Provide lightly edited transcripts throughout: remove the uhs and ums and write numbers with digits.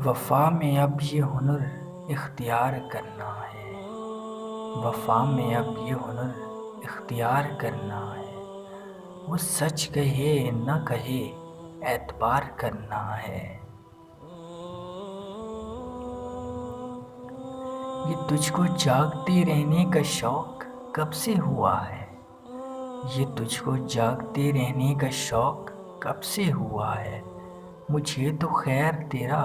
وفا میں اب یہ ہنر اختیار کرنا ہے، وفا میں اب یہ ہنر اختیار کرنا ہے، وہ سچ کہے نہ کہے اعتبار کرنا ہے۔ یہ تجھ کو جاگتے رہنے کا شوق کب سے ہوا ہے، یہ تجھ کو جاگتے رہنے کا شوق کب سے ہوا ہے، مجھے تو خیر تیرا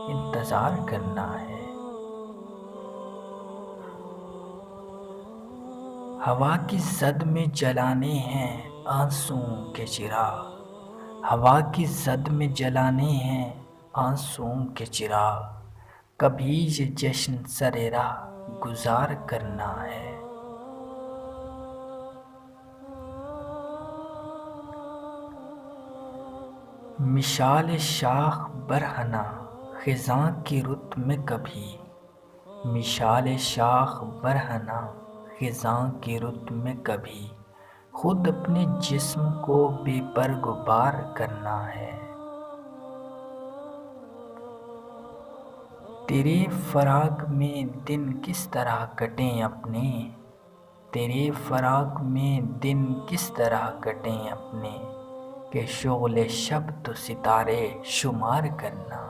انتظار کرنا ہے۔ ہوا کی زد میں جلانے ہیں آنسوؤں کے چراغ، ہوا کی زد میں جلانے ہیں آنسوؤں کے چراغ، کبھی یہ جشن سر راہ گزار کرنا ہے۔ مشعل شاخ برہنہ خزاں کی رت میں کبھی، مشعل شاخ برہنہ خزاں کی رت میں کبھی، خود اپنے جسم کو بے برگ و بار کرنا ہے۔ تیرے فراق میں دن کس طرح کٹیں اپنے، تیرے فراق میں دن کس طرح کٹیں اپنے، کہ شغل شب تو ستارے شمار کرنا۔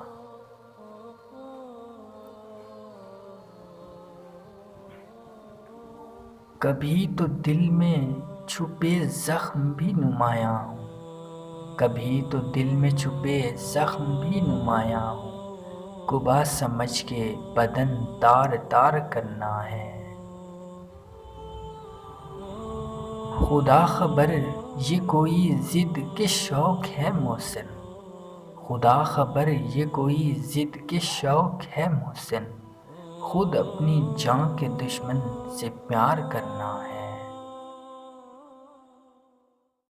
کبھی تو دل میں چھپے زخم بھی نمایاں ہوں، کبھی تو دل میں چھپے زخم بھی نمایاں ہوں، قبا سمجھ کے بدن تار تار کرنا ہے۔ خدا خبر یہ کوئی ضد کس شوق ہے محسن، خدا خبر یہ کوئی ضد کس شوق ہے محسن، خود اپنی جاں کے دشمن سے پیار کرنا ہے۔